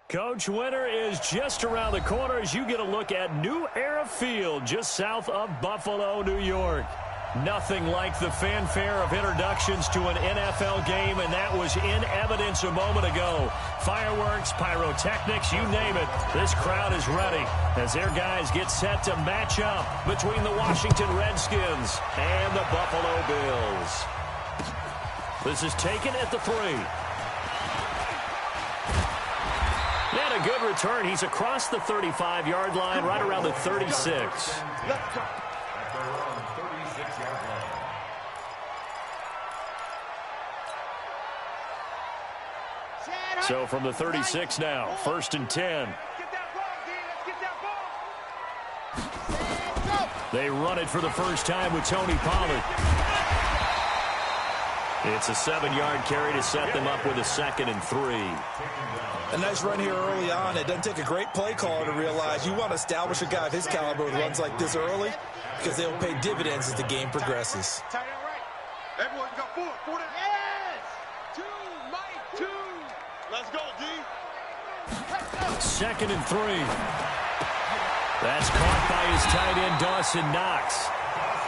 Coach, winter is just around the corner as you get a look at New Era Field just south of Buffalo, New York. Nothing like the fanfare of introductions to an NFL game, and that was in evidence a moment ago. Fireworks, pyrotechnics, you name it. This crowd is ready as their guys get set to match up between the Washington Redskins and the Buffalo Bills. This is taken at the 3. And a good return. He's across the 35-yard line, right around the 36. So from the 36 now, 1st and 10. They run it for the first time with Tony Pollard. It's a 7-yard carry to set them up with a 2nd and 3. A nice run here early on. It doesn't take a great play caller to realize you want to establish a guy of his caliber with runs like this early because they'll pay dividends as the game progresses. Everyone got 4. Yes! 2, Mike, 2. Let's go, D. 2nd and 3. That's caught by his tight end, Dawson Knox.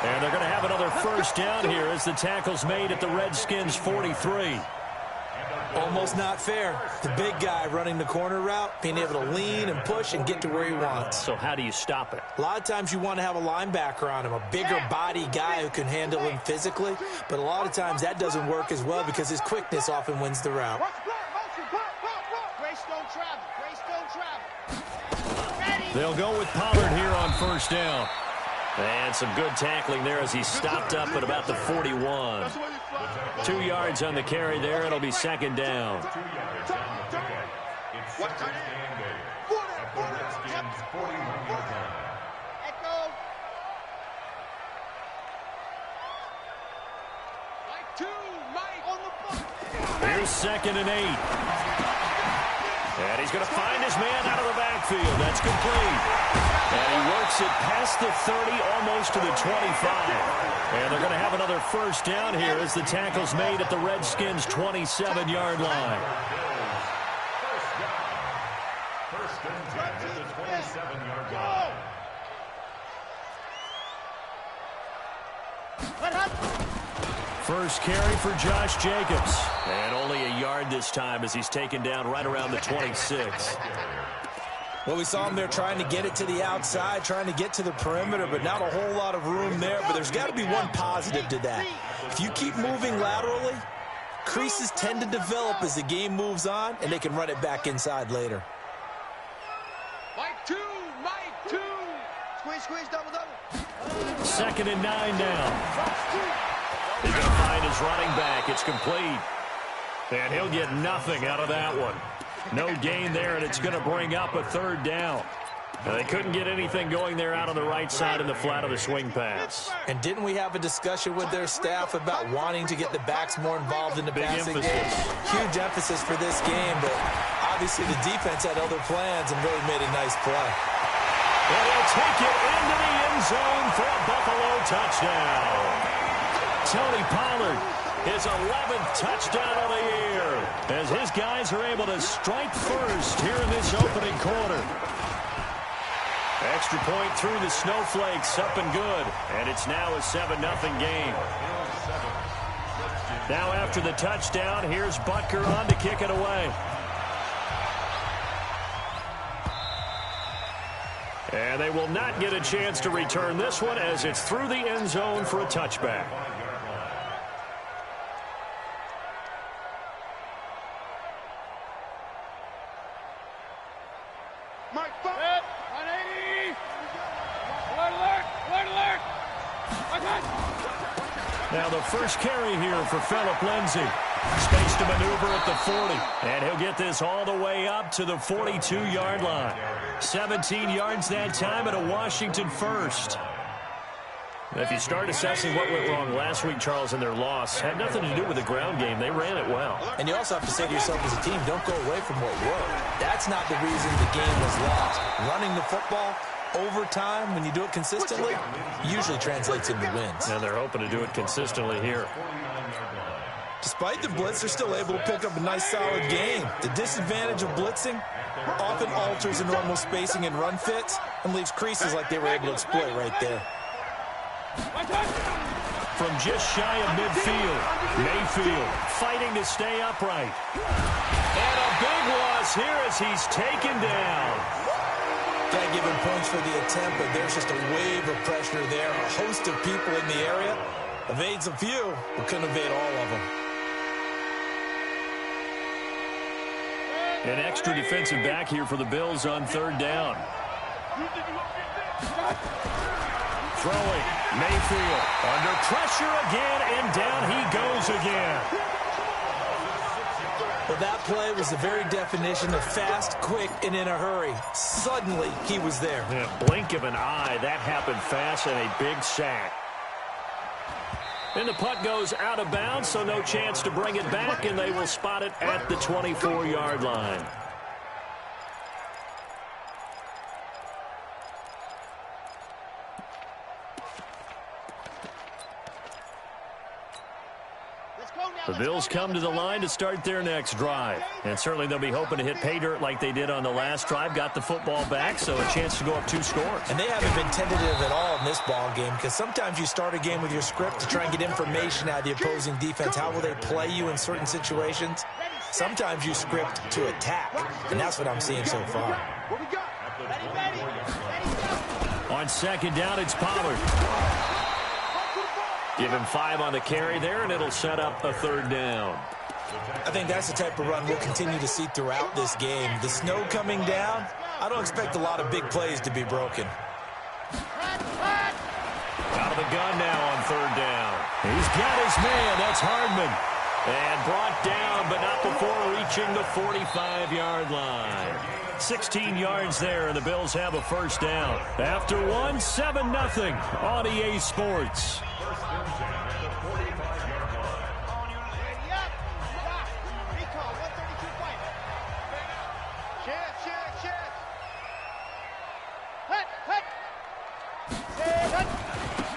And they're going to have another first down here as the tackle's made at the Redskins' 43. Almost not fair. The big guy running the corner route, being able to lean and push and get to where he wants. So how do you stop it? A lot of times you want to have a linebacker on him, a bigger body guy who can handle him physically. But a lot of times that doesn't work as well because his quickness often wins the route. They'll go with Pollard here on first down. And some good tackling there as he stopped up at about the 41. 2 yards on the carry there. It'll be 2nd down. Here's 2nd and 8. And he's going to find his man out of the backfield. That's complete. And he works it past the 30, almost to the 25. And they're going to have another first down here as the tackle's made at the Redskins' 27-yard line. First and 10 at the 27-yard line. First carry for Josh Jacobs. And only a yard this time as he's taken down right around the 26. Well, we saw him there trying to get it to the outside, trying to get to the perimeter, but not a whole lot of room there. But there's got to be one positive to that. If you keep moving laterally, creases tend to develop as the game moves on, and they can run it back inside later. Mike 2. Squeeze, double. 2nd and 9 now. He's going to find his running back. It's complete. And he'll get nothing out of that one. No gain there, and it's going to bring up a 3rd down. Now, they couldn't get anything going there out on the right side in the flat of the swing pass. And didn't we have a discussion with their staff about wanting to get the backs more involved in the passing game? Huge emphasis for this game, but obviously the defense had other plans and really made a nice play. And he'll take it into the end zone for a Buffalo touchdown. Tony Pollard, his 11th touchdown of the year, as his guys are able to strike first here in this opening quarter. Extra point through the snowflakes, up and good, and it's now a 7-0 game. Now after the touchdown, here's Butker on to kick it away. And they will not get a chance to return this one as it's through the end zone for a touchback. Mike, 180. Alert. Now the first carry here for Phillip Lindsay. Space to maneuver at the 40. And he'll get this all the way up to the 42-yard line. 17 yards that time at a Washington first. If you start assessing what went wrong last week, Charles, in their loss, had nothing to do with the ground game. They ran it well. And you also have to say to yourself as a team, don't go away from what worked. That's not the reason the game was lost. Running the football over time, when you do it consistently, usually translates into wins. And they're hoping to do it consistently here. Despite the blitz, they're still able to pick up a nice, solid gain. The disadvantage of blitzing often alters the normal spacing and run fits and leaves creases like they were able to exploit right there. From just shy of midfield, Mayfield fighting to stay upright. And a big loss here as he's taken down. Got to give him points for the attempt, but there's just a wave of pressure there. A host of people in the area. Evades a few, but couldn't evade all of them. An extra defensive back here for the Bills on third down. Throwing, Mayfield under pressure again, and down he goes again. Well, that play was the very definition of fast, quick, and in a hurry. Suddenly, he was there. Yeah, blink of an eye, that happened fast, and a big sack. And the punt goes out of bounds, so no chance to bring it back, and they will spot it at the 24-yard line. The Bills come to the line to start their next drive. And certainly they'll be hoping to hit pay dirt like they did on the last drive. Got the football back, so a chance to go up 2 scores. And they haven't been tentative at all in this ball game, because sometimes you start a game with your script to try and get information out of the opposing defense. How will they play you in certain situations? Sometimes you script to attack, and that's what I'm seeing so far. On second down, it's Pollard. Give him 5 on the carry there, and it'll set up a third down. I think that's the type of run we'll continue to see throughout this game. The snow coming down, I don't expect a lot of big plays to be broken. Out of the gun now on third down. He's got his man. That's Hardman. And brought down, but not before reaching the 45-yard line. 16 yards there, and the Bills have a first down. After one, 7-0 on EA Sports.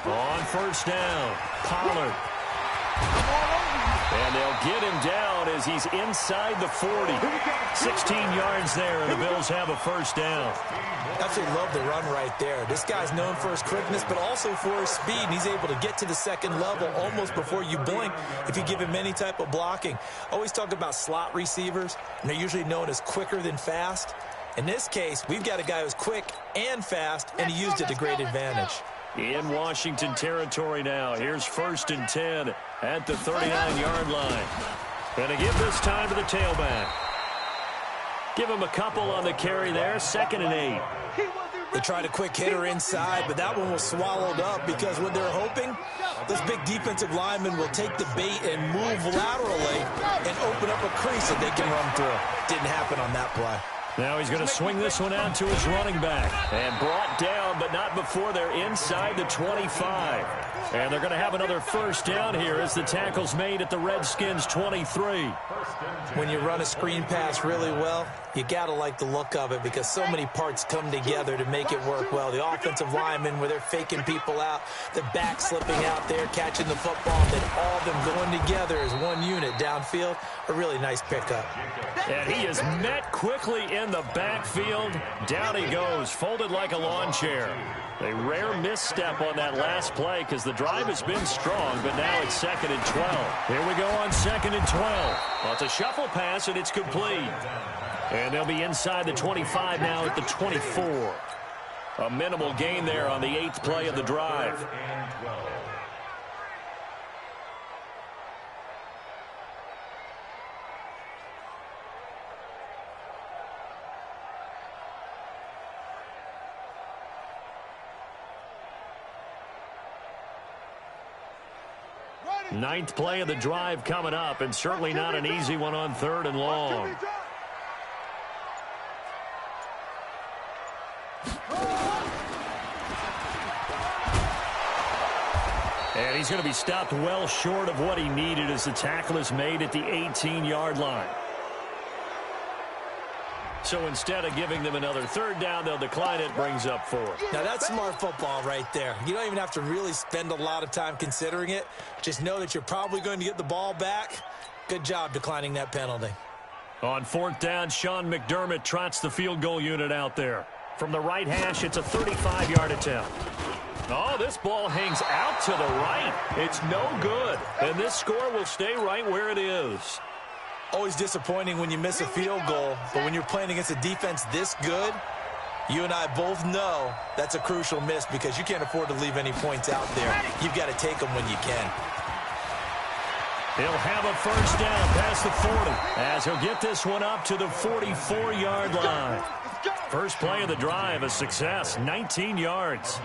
On first down, Pollard. And they'll get him down as he's inside the 40. 16 yards there, and the Bills have a first down. Absolutely love the run right there. This guy's known for his quickness, but also for his speed. And he's able to get to the second level almost before you blink if you give him any type of blocking. Always talk about slot receivers, and they're usually known as quicker than fast. In this case, we've got a guy who's quick and fast, and he used it to great advantage. In Washington territory now. Here's 1st and 10 at the 39-yard line. And to give this time to the tailback. Give him a couple on the carry there. 2nd and 8. They tried a quick hitter inside, but that one was swallowed up because what they're hoping, this big defensive lineman will take the bait and move laterally and open up a crease that they can run through. Didn't happen on that play. Now he's going to swing this one out to his running back. And brought down, but not before they're inside the 25. And they're going to have another first down here as the tackle's made at the Redskins' 23. When you run a screen pass really well, you got to like the look of it because so many parts come together to make it work well. The offensive linemen, where they're faking people out, the back slipping out there, catching the football, and then all of them going together as one unit downfield. A really nice pickup. And he is met quickly in the backfield. Down he goes, folded like a lawn chair. A rare misstep on that last play because the drive has been strong, but now it's 2nd and 12. Here we go on 2nd and 12. Well, it's a shuffle pass, and it's complete. And they'll be inside the 25 now at the 24. A minimal gain there on the 8th play of the drive. Ninth play of the drive coming up, and certainly not an easy one on 3rd and long. And he's going to be stopped well short of what he needed as the tackle is made at the 18-yard line. So instead of giving them another third down, they'll decline it, brings up 4. Now, that's smart football right there. You don't even have to really spend a lot of time considering it. Just know that you're probably going to get the ball back. Good job declining that penalty. On 4th down, Sean McDermott trots the field goal unit out there. From the right hash, it's a 35-yard attempt. Oh, this ball hangs out to the right. It's no good. And this score will stay right where it is. Always disappointing when you miss a field goal, but when you're playing against a defense this good, you and I both know that's a crucial miss because you can't afford to leave any points out there. You've got to take them when you can. He'll have a first down past the 40 as he'll get this one up to the 44-yard line. First play of the drive, a success, 19 yards.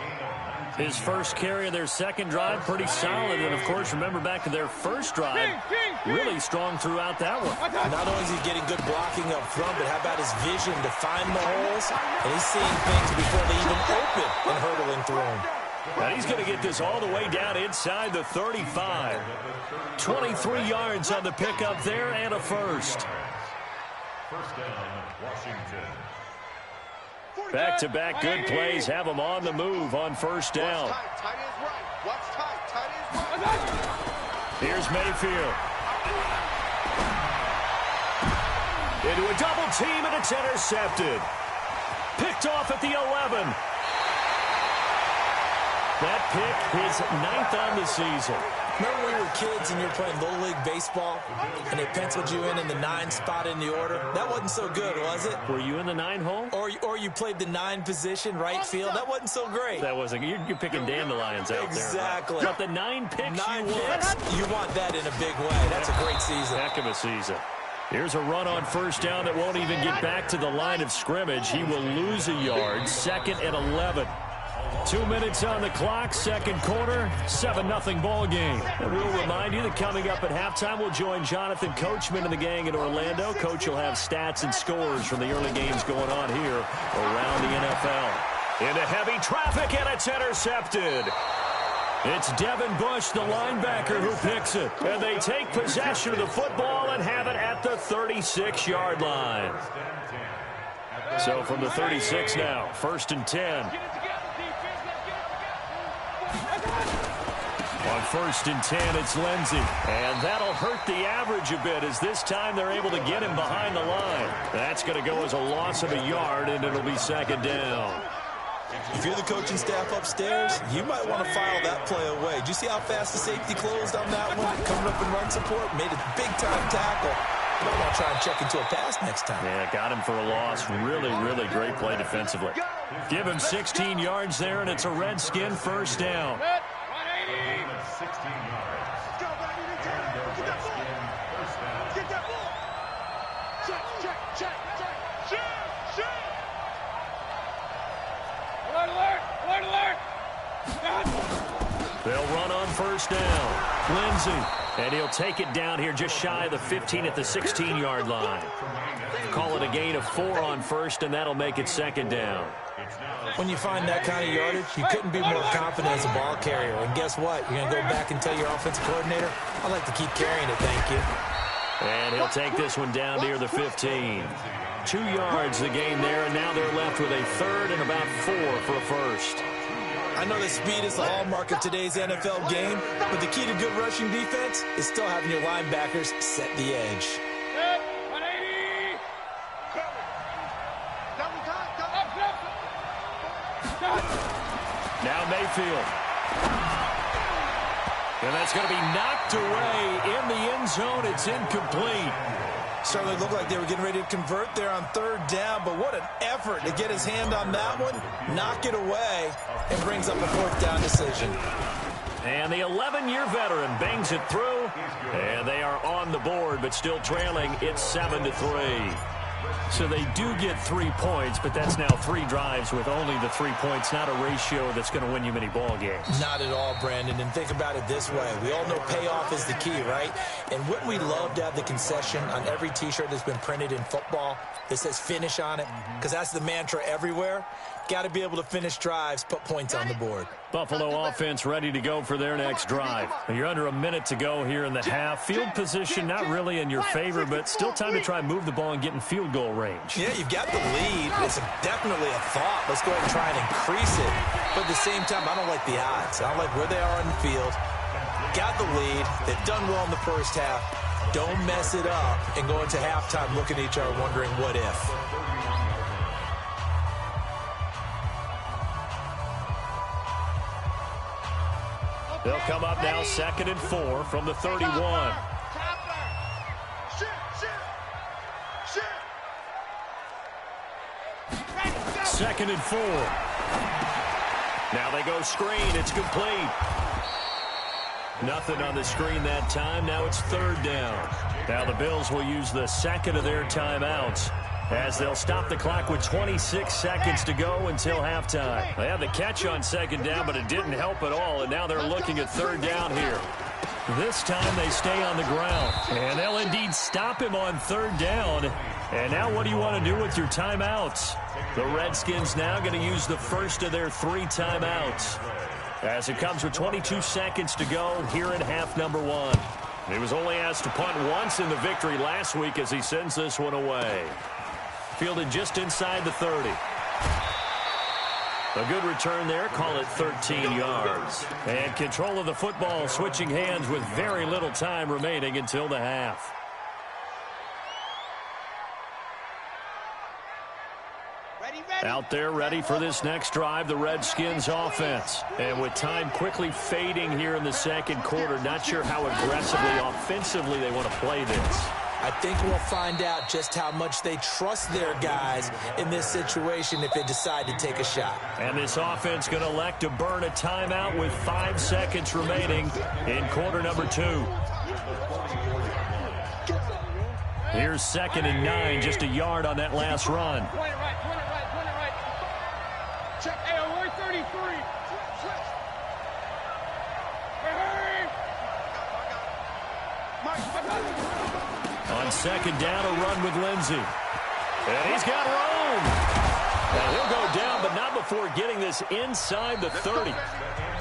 His first carry of their second drive, pretty solid. And, of course, remember back to their first drive, really strong throughout that one. Not only is he getting good blocking up front, but how about his vision to find the holes? And he's seeing things before they even open and hurdling through them. And he's going to get this all the way down inside the 35. 23 yards on the pickup there and a first. First down, Washington. Back-to-back good plays have them on the move on first down. Here's Mayfield. Into a double team, and it's intercepted. Picked off at the 11. That pick is 9th on the season. Remember when we were kids and you were playing Little League Baseball and they penciled you in the 9 spot in the order? That wasn't so good, was it? Were you in the 9 hole? Or you played the 9 position, right field? That wasn't so great. That wasn't. You're picking dandelions out exactly. there. But the 9 picks 9 you picks. You want that in a big way. That's a great season. Heck of a season. Here's a run on first down that won't even get back to the line of scrimmage. He will lose a yard. 2nd and 11. 2 minutes on the clock, second quarter, 7-0 ball game. And we'll remind you that coming up at halftime, we'll join Jonathan Coachman and the gang in Orlando. Coach will have stats and scores from the early games going on here around the NFL. Into heavy traffic, and it's intercepted. It's Devin Bush, the linebacker, who picks it. And they take possession of the football and have it at the 36-yard line. So from the 36 now, 1st and 10. On 1st and 10, it's Lindsey. And that'll hurt the average a bit as this time they're able to get him behind the line. That's going to go as a loss of a yard, and it'll be 2nd down. If you're the coaching staff upstairs, you might want to file that play away. Did you see how fast the safety closed on that one? Coming up in run support, made a big-time tackle. Might want to try and check into a pass next time. Yeah, got him for a loss. Really, really great play defensively. Give him 16 yards there, and it's a Redskin first down. 16 yards. And the Redskin first down. Get that ball. Check. Shoot. Alert. They'll run on first down. Lindsey. And he'll take it down here just shy of the 15 at the 16-yard line. Call it a gain of 4 on first, and that'll make it 2nd down. When you find that kind of yardage, you couldn't be more confident as a ball carrier. And guess what? You're going to go back and tell your offensive coordinator, I'd like to keep carrying it, thank you. And he'll take this one down near the 15. 2 yards the gain there, and now they're left with a 3rd and about 4 for a first. I know that speed is the hallmark of today's NFL game, but the key to good rushing defense is still having your linebackers set the edge. Now Mayfield. And that's going to be knocked away in the end zone. It's incomplete. Certainly looked like they were getting ready to convert there on 3rd down, but what an effort to get his hand on that one, knock it away, and brings up a 4th down decision. And the 11-year veteran bangs it through, and they are on the board, but still trailing. It's 7-3. So they do get 3 points, but that's now 3 drives with only the 3 points, not a ratio that's going to win you many ball games. Not at all, Brandon, and think about it this way. We all know payoff is the key, right? And wouldn't we love to have the concession on every T-shirt that's been printed in football that says finish on it? Because that's the mantra everywhere. Got to be able to finish drives, put points on the board. Buffalo offense ready to go for their next drive. You're under a minute to go here in the half. Field position not really in your favor, but still time to try and move the ball and get in field goal range. Yeah, you've got the lead. It's definitely a thought. Let's go ahead and try and increase it. But at the same time, I don't like the odds. I don't like where they are on the field. Got the lead. They've done well in the first half. Don't mess it up and go into halftime looking at each other wondering what if. They'll come up now 2nd and 4 from the 31. Second and 4. Now they go screen. It's complete. Nothing on the screen that time. Now it's 3rd down. Now the Bills will use the second of their timeouts as they'll stop the clock with 26 seconds to go until halftime. They had the catch on 2nd down, but it didn't help at all, and now they're looking at 3rd down here. This time they stay on the ground, and they'll indeed stop him on 3rd down. And now what do you want to do with your timeouts? The Redskins now going to use the first of their 3 timeouts as it comes with 22 seconds to go here in half number 1. He was only asked to punt once in the victory last week as he sends this one away. Fielded just inside the 30. A good return there. Call it 13 yards. And control of the football switching hands with very little time remaining until the half. Out there ready for this next drive, the Redskins offense. And with time quickly fading here in the second quarter, not sure how aggressively, offensively they want to play this. I think we'll find out just how much they trust their guys in this situation if they decide to take a shot. And this offense going to elect to burn a timeout with 5 seconds remaining in quarter number 2. Here's 2nd and 9, just a yard on that last run. Point it right. Check, hey, we're 33. On 2nd down, a run with Lindsey. And he's got room. And he'll go down, but not before getting this inside the 30.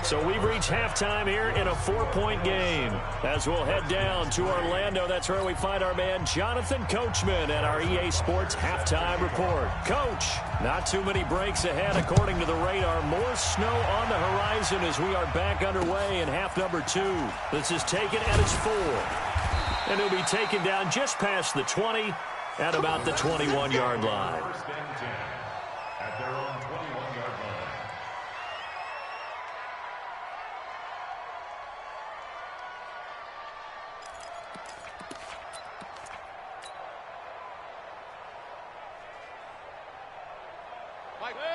So we've reached halftime here in a 4-point game. As we'll head down to Orlando, that's where we find our man Jonathan Coachman at our EA Sports Halftime Report. Coach, not too many breaks ahead according to the radar. More snow on the horizon as we are back underway in half number 2. This is taken at its 4. And he'll be taken down just past the 20 at about the 21-yard line.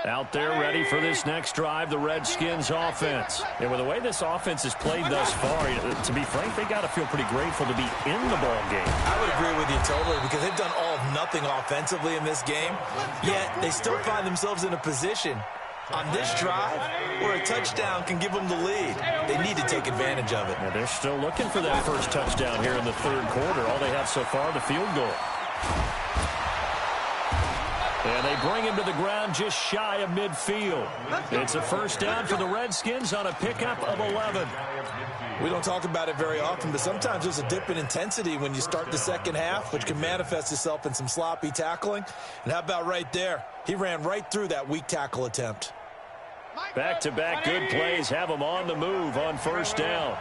Out there ready for this next drive, the Redskins offense. And with the way this offense has played thus far, to be frank, they got to feel pretty grateful to be in the ball game. I would agree with you totally because they've done all of nothing offensively in this game, yet they still find themselves in a position on this drive where a touchdown can give them the lead. They need to take advantage of it. Yeah, they're still looking for that first touchdown here in the 3rd quarter. All they have so far, the field goal. And they bring him to the ground just shy of midfield. It's a 1st down for the Redskins on a pickup of 11. We don't talk about it very often, but sometimes there's a dip in intensity when you start the second half, which can manifest itself in some sloppy tackling. And how about right there? He ran right through that weak tackle attempt. Back-to-back good plays have them on the move on 1st down.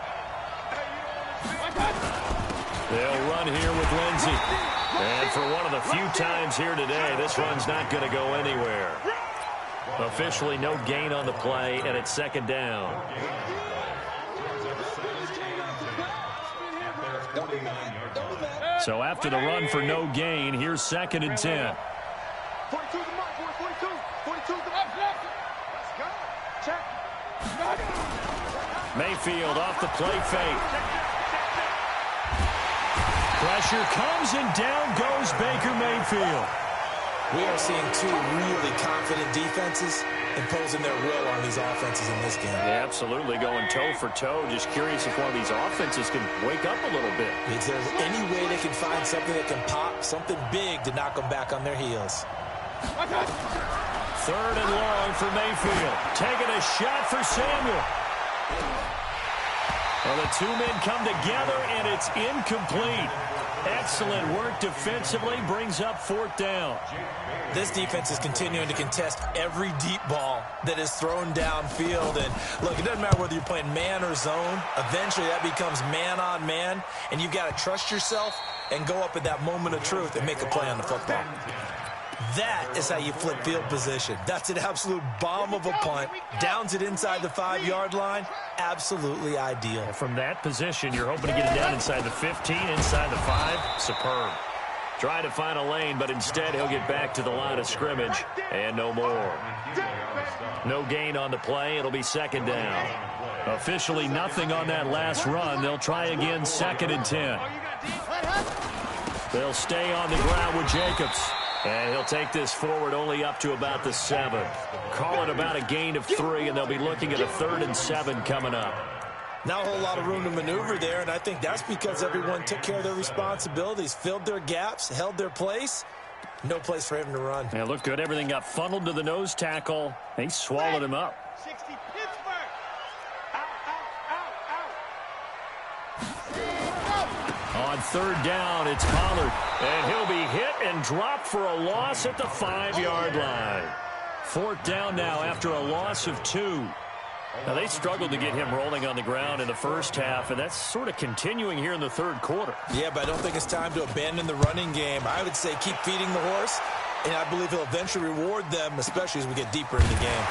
They'll run here with Lindsey. And for one of the few times here today, this run's not going to go anywhere. Officially no gain on the play, and it's 2nd down. So after the run for no gain, here's 2nd and 10. 42 the mark, 42. 42 the mark. Let's go. Check. Mayfield off the play fake. Pressure comes, and down goes Baker Mayfield. We are seeing 2 really confident defenses imposing their will on these offenses in this game. Yeah, absolutely, going toe for toe. Just curious if one of these offenses can wake up a little bit. Is there any way they can find something that can pop, something big to knock them back on their heels? Third and long for Mayfield. Taking a shot for Samuel. Well, the two men come together, and it's incomplete. Excellent work defensively, brings up fourth down. This defense is continuing to contest every deep ball that is thrown downfield. And, look, it doesn't matter whether you're playing man or zone. Eventually, that becomes man-on-man, and you've got to trust yourself and go up at that moment of truth and make a play on the football. That is how you flip field position. That's an absolute bomb of a punt. Downs it inside the 5-yard line. Absolutely ideal. From that position, you're hoping to get it down inside the 15, inside the 5. Superb. Trying to find a lane, but instead he'll get back to the line of scrimmage. And no more. No gain on the play. It'll be second down. Officially nothing on that last run. They'll try again, second and 10. They'll stay on the ground with Jacobs. And he'll take this forward only up to about the 7. Call it about a gain of 3, and they'll be looking at a 3rd and 7 coming up. Not a whole lot of room to maneuver there, and I think that's because everyone took care of their responsibilities, filled their gaps, held their place. No place for him to run. Yeah, looked good. Everything got funneled to the nose tackle. He swallowed him up. 60 Pittsburgh. On third down, it's Pollard. And he'll be hit and dropped for a loss at the 5-yard line. Fourth down now after a loss of 2. Now, they struggled to get him rolling on the ground in the first half, and that's sort of continuing here in the third quarter. Yeah, but I don't think it's time to abandon the running game. I would say keep feeding the horse, and I believe he'll eventually reward them, especially as we get deeper in the game.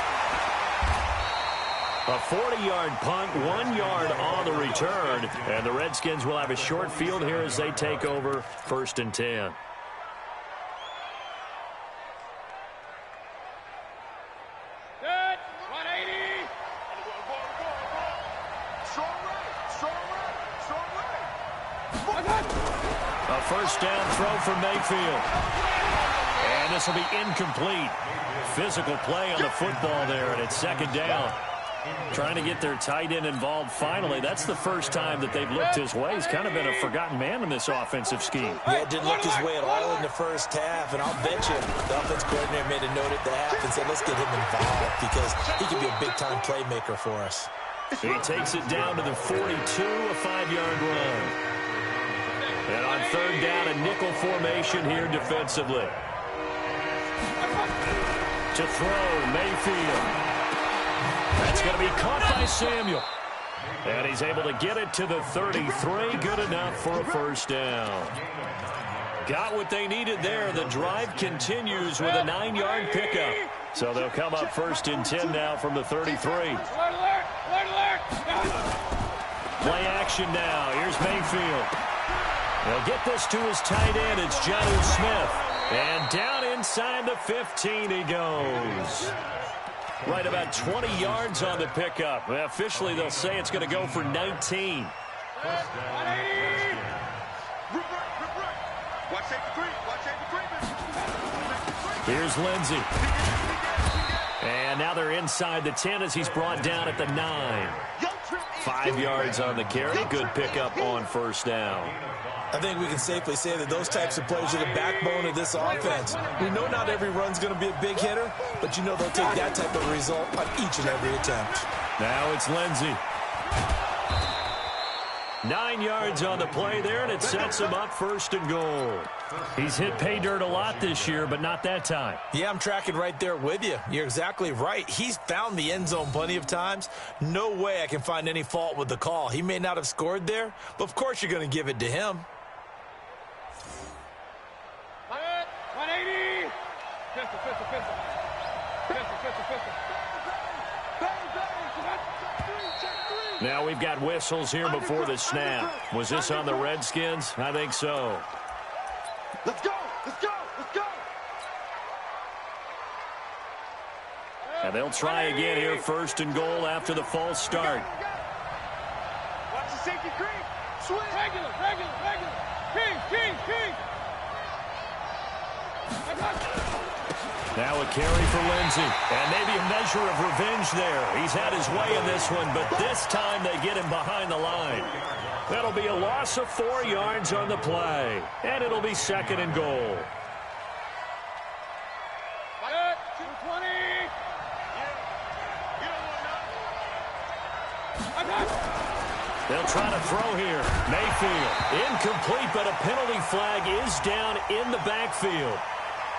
A 40-yard punt, 1 yard on the return, and the Redskins will have a short field here as they take over 1st and 10. A first down throw for Mayfield. And this will be incomplete. Physical play on the football there, and it's second down. Trying to get their tight end involved finally. That's the first time that they've looked his way. He's kind of been a forgotten man in this offensive scheme. Yeah, it didn't look his way at all in the first half, and I'll bet you the offense coordinator made a note at the half and said, let's get him involved because he could be a big-time playmaker for us. He takes it down to the 42, a 5-yard run. And on third down, a nickel formation here defensively. To throw, Mayfield. That's going to be caught by Samuel. And he's able to get it to the 33. Good enough for a first down. Got what they needed there. The drive continues with a 9-yard pickup. So they'll come up 1st and 10 now from the 33. Play action now. Here's Mayfield. They'll get this to his tight end. It's Jonnu Smith. And down inside the 15 he goes. Right about 20 yards on the pickup. Well, officially, they'll say it's going to go for 19. Here's Lindsey. And now they're inside the 10 as he's brought down at the 9. 5 yards on the carry. Good pickup on first down. I think we can safely say that those types of players are the backbone of this offense. We know not every run's going to be a big hitter, but you know they'll take that type of result on each and every attempt. Now it's Lindsey. 9 yards on the play there, and it sets him up 1st and goal. He's hit pay dirt a lot this year, but not that time. Yeah, I'm tracking right there with you. You're exactly right. He's found the end zone plenty of times. No way I can find any fault with the call. He may not have scored there, but of course you're going to give it to him. 180. Pistol. Now we've got whistles here before the snap. Was this on the Redskins? I think so. Let's go. And they'll try again here, 1st and goal after the false start. Watch the safety creep. Swing. Regular. King. Now a carry for Lindsey. And maybe a measure of revenge there. He's had his way in this one, but this time they get him behind the line. That'll be a loss of 4 yards on the play. And it'll be 2nd and goal. 220. They'll try to throw here. Mayfield, incomplete, but a penalty flag is down in the backfield.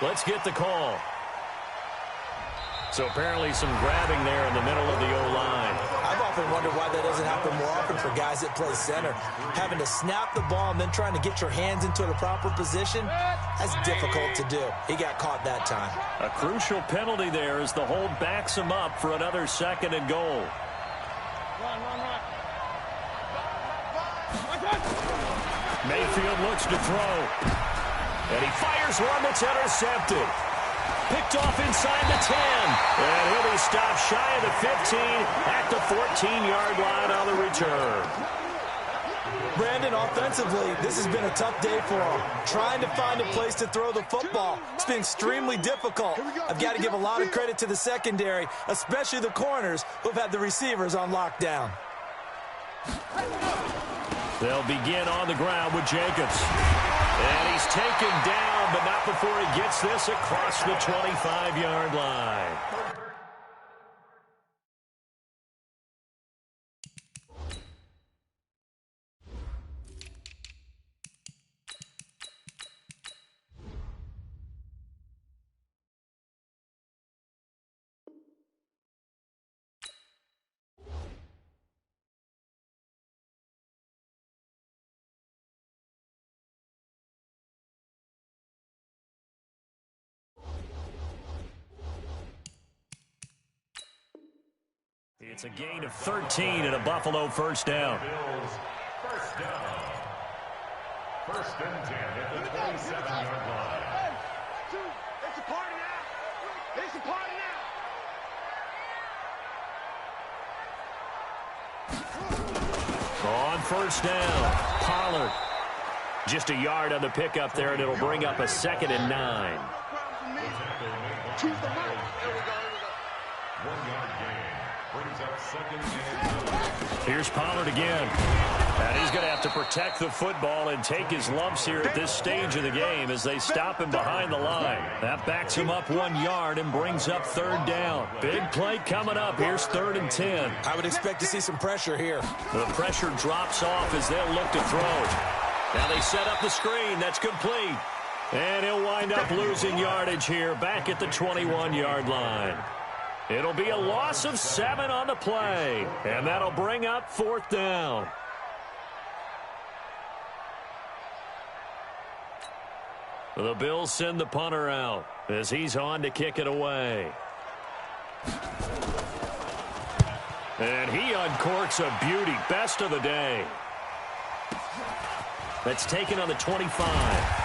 Let's get the call. So apparently some grabbing there in the middle of the O-line. I've often wondered why that doesn't happen more often for guys that play center. Having to snap the ball and then trying to get your hands into the proper position, that's difficult to do. He got caught that time. A crucial penalty there as the hold backs him up for another 2nd and goal. Mayfield looks to throw. And he fires one that's intercepted. Picked off inside the 10. And he'll be stopped shy of the 15 at the 14-yard line on the return. Brandon, offensively, this has been a tough day for him. Trying to find a place to throw the football. It's been extremely difficult. I've got to give a lot of credit to the secondary, especially the corners who have had the receivers on lockdown. They'll begin on the ground with Jacobs. And he's taken down, but not before he gets this across the 25-yard line. It's a gain of 13 and a Buffalo first down. First down. 1st and 10 at the 27-yard line. It's a party now. It's a party now. On first down, Pollard. Just a yard on the pickup there, and it'll bring up a 2nd and 9. Choose the right. There we go. 1-yard gain. Brings up 2nd and 2. Here's Pollard again. And he's going to have to protect the football and take his lumps here at this stage of the game as they stop him behind the line. That backs him up 1 yard and brings up 3rd down. Big play coming up. Here's 3rd and 10. I would expect to see some pressure here. The pressure drops off as they'll look to throw. Now they set up the screen. That's complete. And he'll wind up losing yardage here back at the 21-yard line. It'll be a loss of 7 on the play, and that'll bring up 4th down. The Bills send the punter out as he's on to kick it away. And he uncorks a beauty. Best of the day. That's taken on the 25.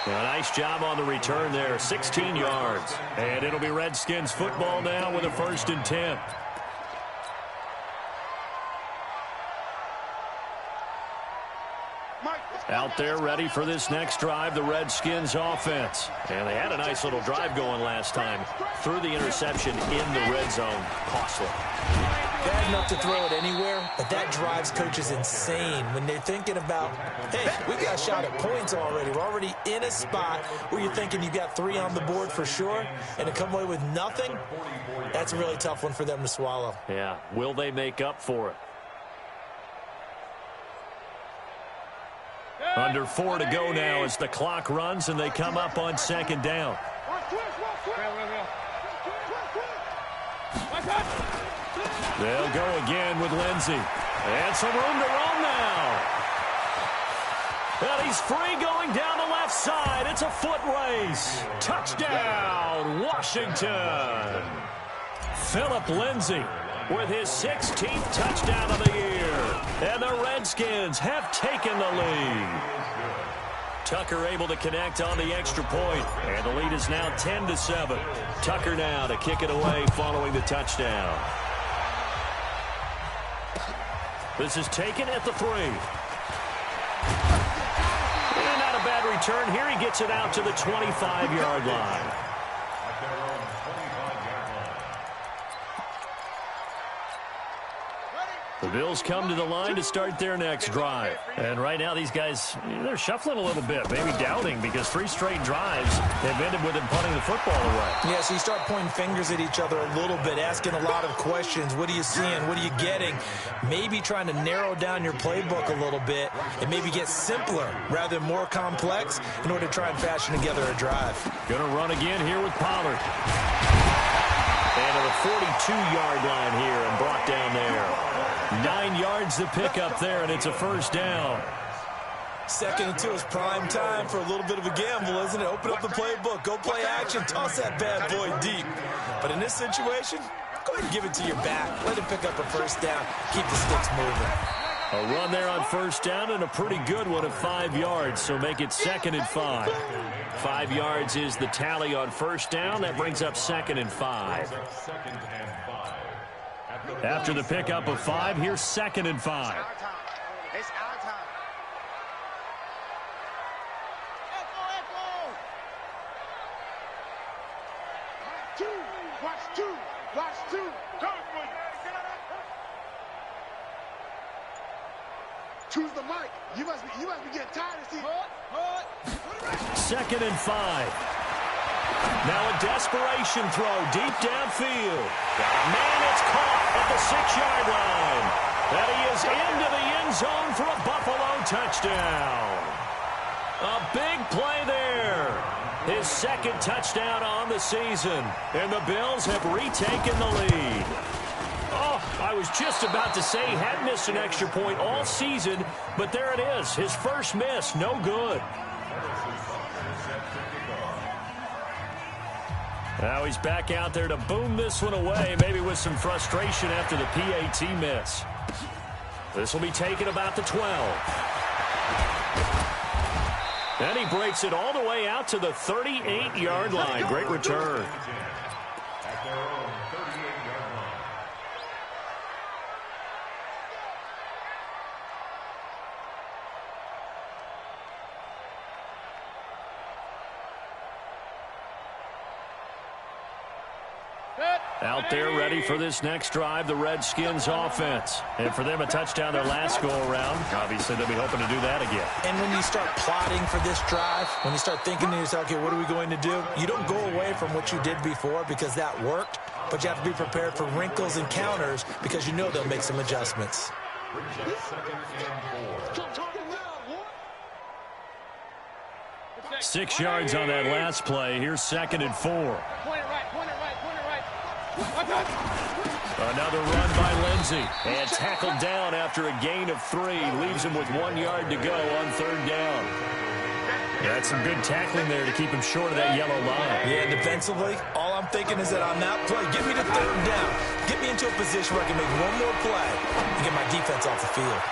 A nice job on the return there, 16 yards. And it'll be Redskins football now with a 1st and 10. Out there ready for this next drive, the Redskins offense. And they had a nice little drive going last time. Threw the interception in the red zone. Costly. Bad enough to throw it anywhere, but that drives coaches insane when they're thinking about, hey, we got a shot at points already. We're already in a spot where you're thinking you got 3 on the board for sure, and to come away with nothing, that's a really tough one for them to swallow. Yeah, will they make up for it? Under 4 to go now as the clock runs and they come up on 2nd down. They'll go again with Lindsey. And some room to roam now. And he's free going down the left side. It's a foot race. Touchdown, Washington. Philip Lindsey with his 16th touchdown of the year. And the Redskins have taken the lead. Tucker able to connect on the extra point. And the lead is now 10-7. Tucker now to kick it away following the touchdown. This is taken at the 3. And not a bad return. Here he gets it out to the 25-yard line. The Bills come to the line to start their next drive. And right now these guys, they're shuffling a little bit, maybe doubting, because 3 straight drives have ended with them punting the football away. Yeah, so you start pointing fingers at each other a little bit, asking a lot of questions. What are you seeing? What are you getting? Maybe trying to narrow down your playbook a little bit and maybe get simpler rather than more complex in order to try and fashion together a drive. Going to run again here with Pollard. And to the 42-yard line here and brought down there. 9 yards to pick up there, and it's a first down. 2nd and 2 is prime time for a little bit of a gamble, isn't it? Open up the playbook, go play action, toss that bad boy deep. But in this situation, go ahead and give it to your back. Let him pick up a first down. Keep the sticks moving. A run there on first down and a pretty good one of 5 yards, so make it 2nd and 5. 5 yards is the tally on first down. That brings up 2nd and 5. After the pickup of 5, here's 2nd and 5. It's our time. Watch two. Choose the mic. You must be getting tired of seeing. 2nd and 5. Now a desperation throw deep downfield. Man, it's caught at the 6-yard line. And he is into the end zone for a Buffalo touchdown. A big play there. His 2nd touchdown on the season. And the Bills have retaken the lead. Oh, I was just about to say he had missed an extra point all season, but there it is. His first miss, no good. Now he's back out there to boom this one away, maybe with some frustration after the PAT miss. This will be taken about the 12. And he breaks it all the way out to the 38-yard line. Great return. Out there ready for this next drive, the Redskins offense. And for them, a touchdown their last go-around. Obviously, they'll be hoping to do that again. And when you start plotting for this drive, when you start thinking to yourself, okay, what are we going to do? You don't go away from what you did before because that worked, but you have to be prepared for wrinkles and counters because you know they'll make some adjustments. 6 yards on that last play. Here's 2nd and 4. Point it right. Another run by Lindsey. And tackled down after a gain of 3. Leaves him with 1 yard to go on 3rd down. That's some good tackling there to keep him short of that yellow line. Yeah, defensively, all I'm thinking is that on that play, get me to 3rd down. Get me into a position where I can make one more play and get my defense off the field.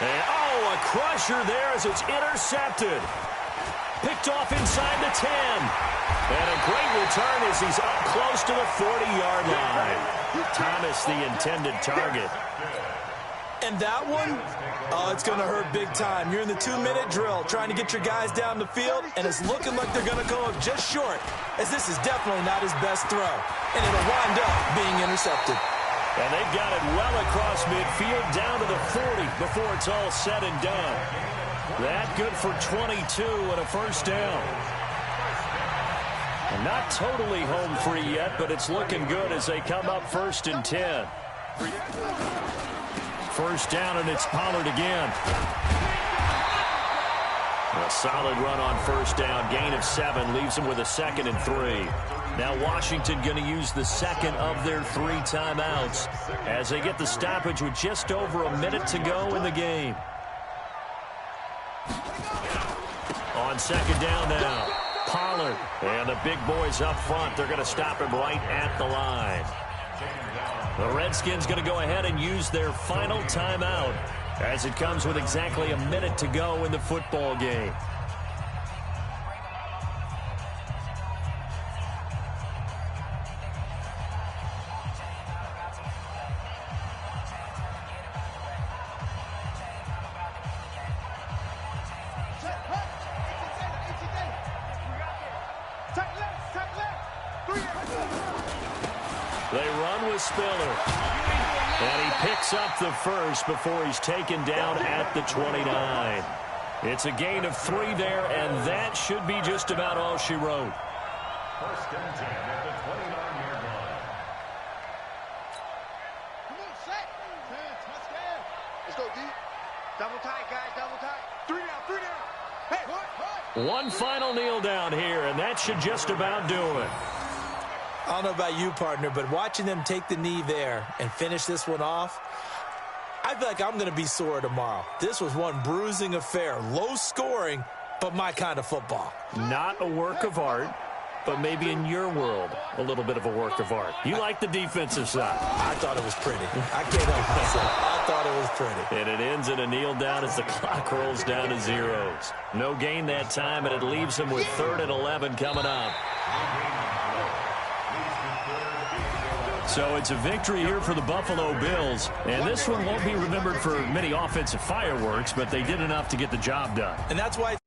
And, oh, a crusher there as it's intercepted. Picked off inside the 10. And a great return as he's up close to the 40-yard line. Thomas, the intended target. And that one, oh, it's going to hurt big time. You're in the 2-minute drill trying to get your guys down the field, and it's looking like they're going to come up just short, as this is definitely not his best throw. And it'll wind up being intercepted. And they've got it well across midfield down to the 40 before it's all said and done. That good for 22 and a first down. And not totally home free yet, but it's looking good as they come up 1st and 10. First down, and it's Pollard again. A solid run on first down. Gain of 7 leaves him with a 2nd and 3. Now Washington going to use the 2nd of their 3 timeouts as they get the stoppage with just over a minute to go in the game. On 2nd down now, Pollard. And the big boys up front, they're going to stop him right at the line. The Redskins going to go ahead and use their final timeout as it comes with exactly a minute to go in the football game. They run with Spiller. And he picks up the first before he's taken down at the 29. It's a gain of 3 there, and that should be just about all she wrote. First and 10 at the 29-yard line. Come on, set. Touchdown. Let's go, D. Double tight, guys, double tight. 3 down, 3 down. Hey, what? One final kneel down here, and that should just about do it. I don't know about you, partner, but watching them take the knee there and finish this one off, I feel like I'm going to be sore tomorrow. This was one bruising affair. Low scoring, but my kind of football. Not a work of art, but maybe in your world, a little bit of a work of art. You like the defensive side. I thought it was pretty. I can't help myself. I thought it was pretty. And it ends in a kneel down as the clock rolls down to zeros. No gain that time, and it leaves him with 3rd and 11 coming up. So it's a victory here for the Buffalo Bills. And this one won't be remembered for many offensive fireworks, but they did enough to get the job done. And that's why